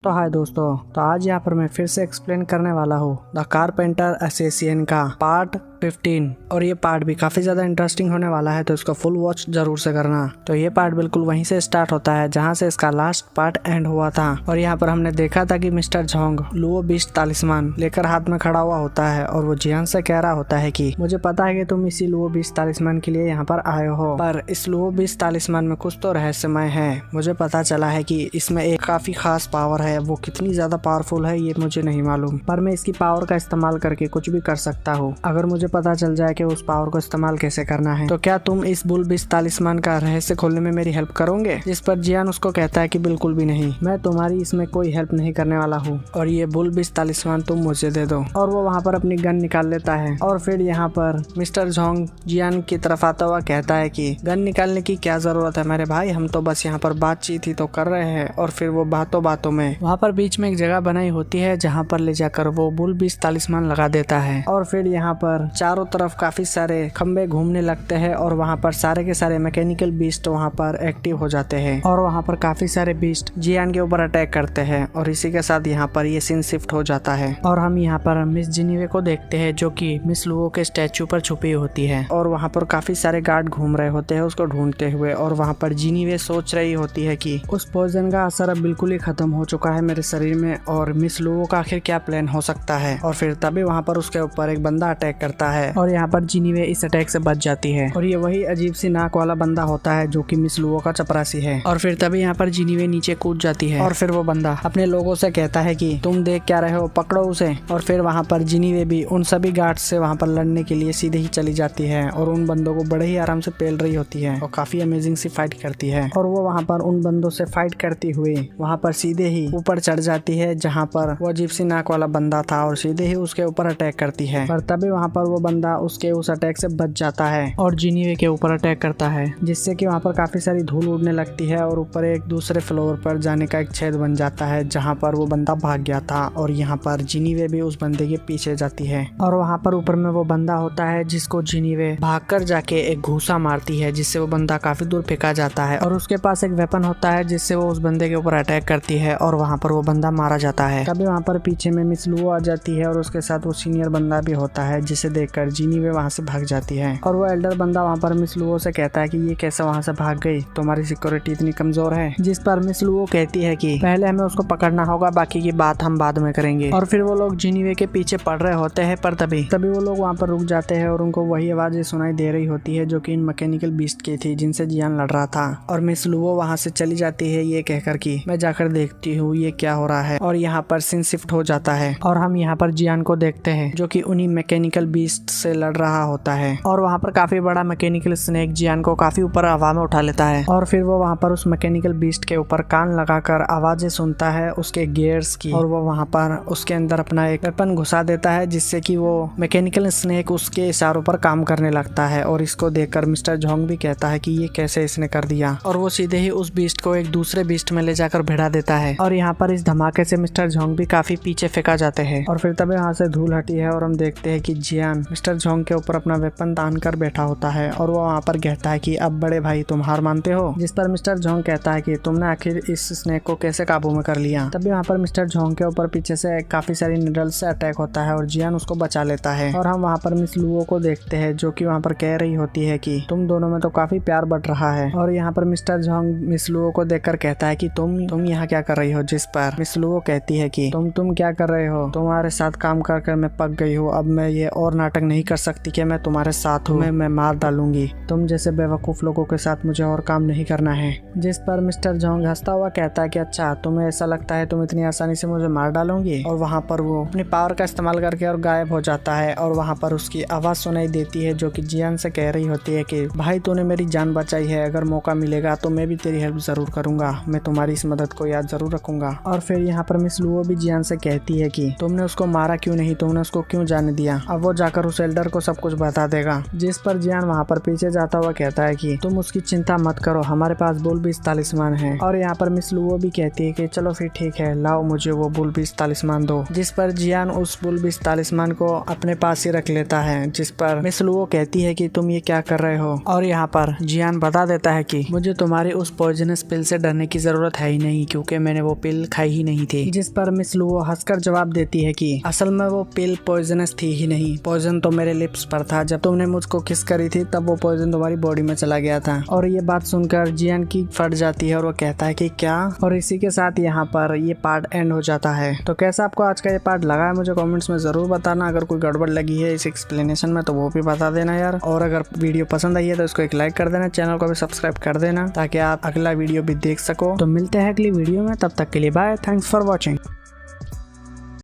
तो हाय दोस्तों, तो आज यहाँ पर मैं फिर से एक्सप्लेन करने वाला हूँ द कारपेंटर एसोसिएशन का पार्ट 15। और ये पार्ट भी काफी ज्यादा इंटरेस्टिंग होने वाला है, तो इसको फुल वॉच जरूर से करना। तो ये पार्ट बिल्कुल वहीं से स्टार्ट होता है जहाँ से इसका लास्ट पार्ट एंड हुआ था। और यहाँ पर हमने देखा था कि मिस्टर झोंग लुओ बीस्ट तालिस्मान लेकर हाथ में खड़ा हुआ होता है और वो जियान से कह रहा होता है कि मुझे पता है कि तुम इसी लुओ बीस्ट तालिस्मान के लिए यहाँ पर आए हो, पर इस लुओ बीस्ट तालिस्मान में कुछ तो रहस्यमय है। मुझे पता चला है कि इसमें एक काफी खास पावर है, वो कितनी ज्यादा पावरफुल है ये मुझे नहीं मालूम, पर मैं इसकी पावर का इस्तेमाल करके कुछ भी कर सकता हूँ। अगर मुझे पता चल जाए कि उस पावर को इस्तेमाल कैसे करना है, तो क्या तुम इस बुल बीस्ट तालिस्मान का रहस्य खोलने में मेरी हेल्प करोगे? जिस पर जियान उसको कहता है कि बिल्कुल भी नहीं, मैं तुम्हारी इसमें कोई हेल्प नहीं करने वाला हूँ और ये बुल बीस्ट तालिस्मान तुम मुझे दे दो। और वो वहाँ पर अपनी गन निकाल लेता है और फिर यहाँ पर मिस्टर झोंग जियान की तरफ आता हुआ कहता है कि गन निकालने की क्या जरूरत है मेरे भाई, हम तो बस यहाँ पर बातचीत ही तो कर रहे हैं। और फिर वो बातों बातों में वहाँ पर बीच में एक जगह बनाई होती है जहाँ पर ले जाकर वो बुल बीस्ट तालिस्मान लगा देता है। और फिर यहाँ पर चारों तरफ काफी सारे खंबे घूमने लगते हैं और वहाँ पर सारे के सारे मैकेनिकल बीस्ट वहाँ पर एक्टिव हो जाते हैं और वहाँ पर काफी सारे बीस्ट जियान के ऊपर अटैक करते हैं। और इसी के साथ यहाँ पर ये सीन शिफ्ट हो जाता है और हम यहाँ पर मिस जिनीवे को देखते हैं जो कि मिस लुओ के स्टैचू पर छुपी होती है। और वहाँ पर काफी सारे गार्ड घूम रहे होते हैं उसको ढूंढते हुए। और वहाँ पर जिनीवे सोच रही होती है कि उस पॉइजन का असर अब बिल्कुल ही खत्म हो चुका है मेरे शरीर में और मिस लुओ का आखिर क्या प्लान हो सकता है। और फिर तभी वहाँ पर उसके ऊपर एक बंदा अटैक करता है और यहाँ पर जिनीवे इस अटैक से बच जाती है। और ये वही अजीब सी नाक वाला बंदा होता है जो कि मिस लुओ का चपरासी है। और फिर तभी यहाँ पर जिनीवे नीचे कूद जाती है और फिर वो बंदा अपने लोगों से कहता है कि तुम देख क्या रहे हो, पकड़ो उसे। और फिर वहाँ पर जिनीवे भी उन सभी गार्ड से वहाँ पर लड़ने के लिए सीधे ही चली जाती है और उन बंदों को बड़े ही आराम से पेल रही होती है और काफी अमेजिंग सी फाइट करती है। और वो वहाँ पर उन बंदों से फाइट करती हुई वहाँ पर सीधे ही ऊपर चढ़ जाती है जहाँ पर वो अजीब सी नाक वाला बंदा था और सीधे ही उसके ऊपर अटैक करती है। पर तभी वहाँ पर वो बंदा उसके उस अटैक से बच जाता है और जिनीवे के ऊपर अटैक करता है, जिससे कि वहाँ पर काफी सारी धूल उड़ने लगती है और ऊपर एक दूसरे फ्लोर पर जाने का एक छेद बन जाता है जहाँ पर वो बंदा भाग गया था। और यहाँ पर जिनीवे भी उस बंदे के पीछे जाती है और वहाँ पर ऊपर में वो बंदा होता है जिसको जिनीवे भागकर जाके एक घूसा मारती है, जिससे वो बंदा काफी दूर फेंका जाता है। और उसके पास एक वेपन होता है जिससे वो उस बंदे के ऊपर अटैक करती है और वहाँ पर वो बंदा मारा जाता है। तभी वहाँ पर पीछे में मिस लुओ आ जाती है और उसके साथ वो सीनियर बंदा भी होता है, जिसे देखकर जिनीवे वहाँ से भाग जाती है। और वो एल्डर बंदा वहाँ पर मिस लुओ से कहता है कि ये कैसे वहाँ से भाग गई, तुम्हारी सिक्योरिटी इतनी कमजोर है। जिस पर मिस लुओ कहती है कि पहले हमें उसको पकड़ना होगा, बाकी की बात हम बाद में करेंगे। और फिर वो लोग जिनीवे के पीछे पड़ रहे होते हैं, पर तभी वो लोग वहाँ पर रुक जाते हैं और उनको वही आवाजें सुनाई दे रही होती है जो कि इन मैकेनिकल बीस्ट की थी जिनसे जियान लड़ रहा था। और मिस लुओ वहाँ से चली जाती है ये कहकर कि मैं जाकर देखती हूँ ये क्या हो रहा है। और यहाँ पर सीन शिफ्ट हो जाता है और हम यहाँ पर जियान को देखते हैं जो कि उन्हीं मैकेनिकल बीस्ट से लड़ रहा होता है। और वहाँ पर काफी बड़ा मैकेनिकल स्नेक जियान को काफी ऊपर हवा में उठा लेता है और फिर वो वहाँ पर उस मैकेनिकल बीस्ट के ऊपर कान लगाकर आवाजें सुनता है उसके गियर्स की। और वो वहाँ पर उसके अंदर अपना एक वेपन घुसा देता है जिससे कि वो मैकेनिकल स्नेक उसके इशारों पर काम करने लगता है। और इसको देखकर मिस्टर झोंग भी कहता है कि ये कैसे इसने कर दिया। और वो सीधे ही उस बीस्ट को एक दूसरे बीस्ट में ले जाकर भिड़ा देता है। और यहाँ पर इस धमाके से मिस्टर झोंग भी काफी पीछे फेंका जाते हैं। और फिर तभी वहाँ से धूल हटी है और हम देखते हैं कि जियान मिस्टर झोंग के ऊपर अपना वेपन तान कर बैठा होता है और वो वहाँ पर कहता है कि अब बड़े भाई तुम हार मानते हो। जिस पर मिस्टर झोंग कहता है कि तुमने आखिर इस स्नेक को कैसे काबू में कर लिया। तभी वहाँ पर मिस्टर झोंग के ऊपर पीछे से काफी सारी निडल्स से अटैक होता है और जियान उसको बचा लेता है। और हम वहाँ पर मिस लुओ को देखते हैं जो कि वहाँ पर कह रही होती है कि तुम दोनों में तो काफी प्यार बढ़ रहा है। और यहाँ पर मिस्टर झोंग मिस लुओ को देखकर कहता है कि तुम यहाँ क्या कर रही हो। जिस पर मिस लुओ कहती है कि तुम क्या कर रहे हो, तुम्हारे साथ काम कर कर मैं पक गई हूँ, अब मैं ये और नाटक नहीं कर सकती कि मैं तुम्हारे साथ हूँ, मैं मार डालूंगी, तुम जैसे बेवकूफ लोगों के साथ मुझे और काम नहीं करना है। जिस पर मिस्टर झोंग हंसता हुआ कहता है कि अच्छा तुम्हें ऐसा लगता है तुम इतनी आसानी से मुझे मार डालोगी। और वहाँ पर वो अपनी पावर का इस्तेमाल करके और गायब हो जाता है। और वहाँ पर उसकी आवाज सुनाई देती है जो कि जियान से कह रही होती है कि भाई तूने मेरी जान बचाई है, अगर मौका मिलेगा तो मैं भी तेरी हेल्प जरूर करूंगा, मैं तुम्हारी इस मदद को याद जरूर रखूंगा। और फिर यहाँ पर मिस लुओ भी जियान से कहती है कि तुमने उसको मारा क्यों नहीं, तुमने उसको क्यों जाने दिया। अब वो जाकर जाकर उस एल्डर को सब कुछ बता देगा। जिस पर जियान वहाँ पर पीछे जाता हुआ कहता है कि तुम उसकी चिंता मत करो, हमारे पास बुलबिस तालिस्मान है। और यहाँ पर मिस लुओ भी कहती है कि चलो फिर ठीक है, लाओ मुझे वो बुलबिस तालिस्मान दो। जिस पर जियान उस बुलबिस तालिस्मान को अपने पास ही रख लेता है। जिस पर मिस लुओ कहती है कि तुम ये क्या कर रहे हो। और यहाँ पर जियान बता देता है कि मुझे तुम्हारी उस पॉइजनस पिल से डरने की जरूरत है ही नहीं, क्योंकि मैंने वो पिल खाई ही नहीं थी। जिस पर मिस लुओ हंसकर जवाब देती है कि असल में वो पिल पॉइजनस थी ही नहीं, पॉइजन तो मेरे लिप्स पर था। जब तुमने मुझको किस करी थी तब वो पॉइजन तुम्हारी बॉडी में चला गया था। और ये बात सुनकर जियान की फट जाती है और वो कहता है कि क्या। और इसी के साथ यहाँ पर ये पार्ट एंड हो जाता है। तो कैसा आपको आज का ये पार्ट लगा है मुझे कमेंट्स में जरूर बताना। अगर कोई गड़बड़ लगी है इस एक्सप्लेनेशन में तो वो भी बता देना यार। और अगर वीडियो पसंद आई है तो इसको एक लाइक कर देना, चैनल को भी सब्सक्राइब कर देना ताकि आप अगला वीडियो भी देख सको। तो मिलते हैं अगली वीडियो में, तब तक के लिए बाय, थैंक्स फॉर वॉचिंग।